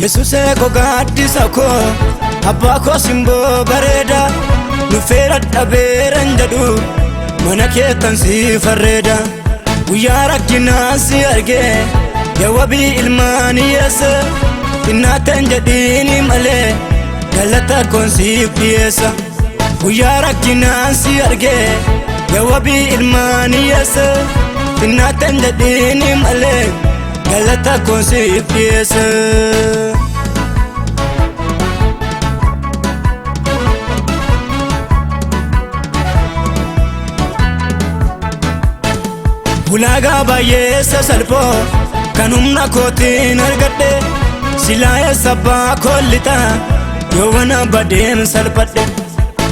Yesuusee ko gaaddisa ko abbaa ko simboo bareeda nufeera dhabeeran jedhu mana keetan si farreeda guyyaa rakkinaan si argee yawabii ilmaanii yeessa xinnaateen jedhiini malee galata koon siif dhiyeessa guyyaa rakkinaan si argee yawabii ilmaanii yeessa xinnaateen jedhiini malee galata koon siif dhiyeessa. Ulaagaa baay'ee salphoo kan humna kootiin argadhe silaa eessa abbaa kollita yoo wana badeen salphadhe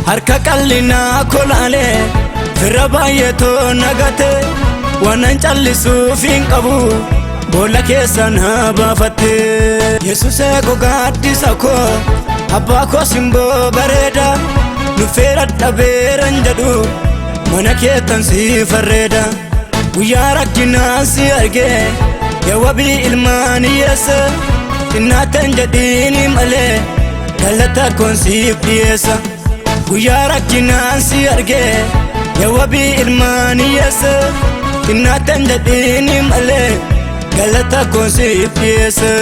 harka qal'inaa kolaalee firra baay'ee too nagate waanan callisuuf hin qabu boolla keessa na baafatte. Yesuusee ko gaaddisa koo abbaa koo simboo bareeda nufeera dhabeeran jedhu mana keetan si farreeda guyyaa rakkinaan si argee yawabii ilmaanii yeessa xinnaateen jedhiini malee galata koon siif dhiyeessa guyyaa rakkinaan si argee yawabii ilmaanii yeessa xinnaateen jedhiini malee galata koon siif dhiyeessa.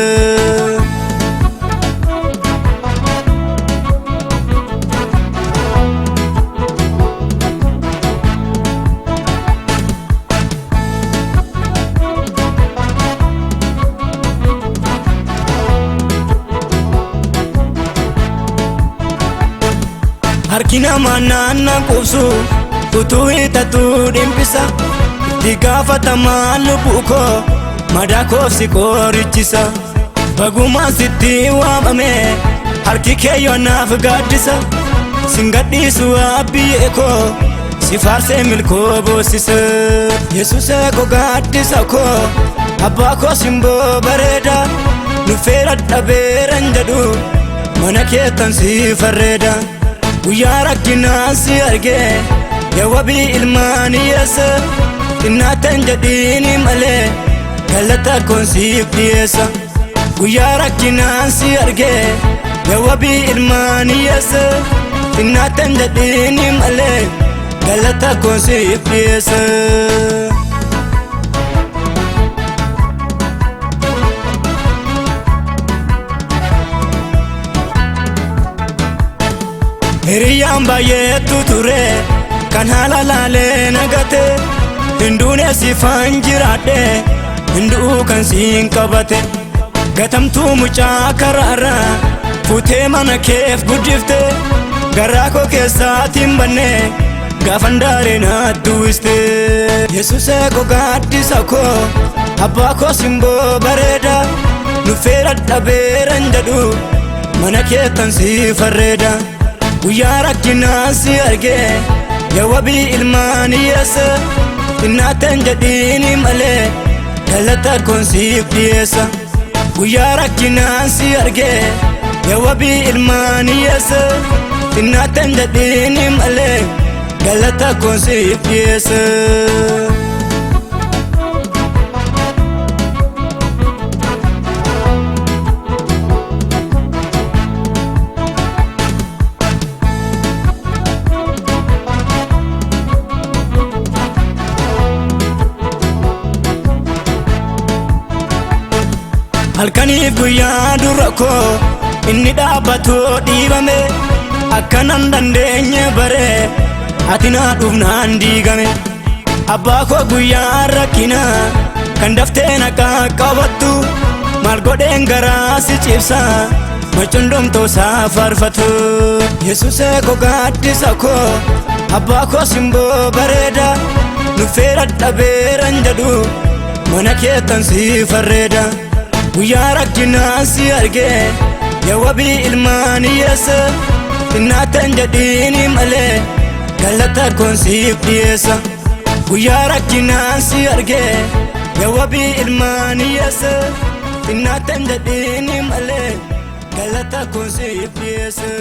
Harkina manana kubsu utuu hidhatuu dhimbisa itti gaafatamaa lubbuu koo madaa koofsi qorichisa bagumaan sitti waamame harki keeyyoo naaf gaaddisa sin gadhiisu abbiyyee koo si faarsee milkoo boossisa. Yesuusee ko gaaddisa koo abbaa koo simboo bareeda nufeera dhabeeran jedhu mana keetan si farreeda guyyaa rakkinaan si argee yawabii ilmaanii yeessa xinnaateen jedhiini malee galata koon siif dhiyeessa guyyaa rakkinaan si argee yawabii ilmaanii yeessa xinnaateen jedhiini malee galata koon siif dhiyeessa. Hiriyyaan baay'eetu ture kan haala laalee nagate hinduunee siifaan jiraadhe hinduu kan siin qabate gatamtuu mucaa karaarraa fuutee mana keef guddifte garaa koo keessaatiin banne gaafan daaree naatti uwwiste. Yesuusee ko gaaddisa koo abbaa koo simboo bareeda nufeera dhabeeran jedhu mana keetan si farreeda guyyaa rakkinaan si argee yawabii ilmaanii yeessa xinnaateen jedhiini malee galata koon siif dhiyeessa guyyaa rakkinaan si argee yawabii ilmaanii yeessa xinnaateen jedhiini malee galata koon siif dhiyeessa. Halkaniif guyyaa dura koo inni dhaabbatoo dhiibame akkanan dandeenye baree ati naa dhufnaan diigame abbaa koo guyyaa rakkinaa kan daftee naqaa qabattu maal godheen garaa si cibsa macundomtoo isaa faarfatu. Yesuusee ko gaaddisa koo abbaa koo simboo bareeda nufeera dhabeeran jedhu mana keetan si farreeda guyyaa rakkinaan si argee yawabii ilmaanii yeessa xinnaateen jedhiini malee galata koon siif dhiyeessa guyyaa rakkinaan si argee yawabii ilmaanii yeessa xinnaateen jedhiini malee galata koon siif dhiyeessa.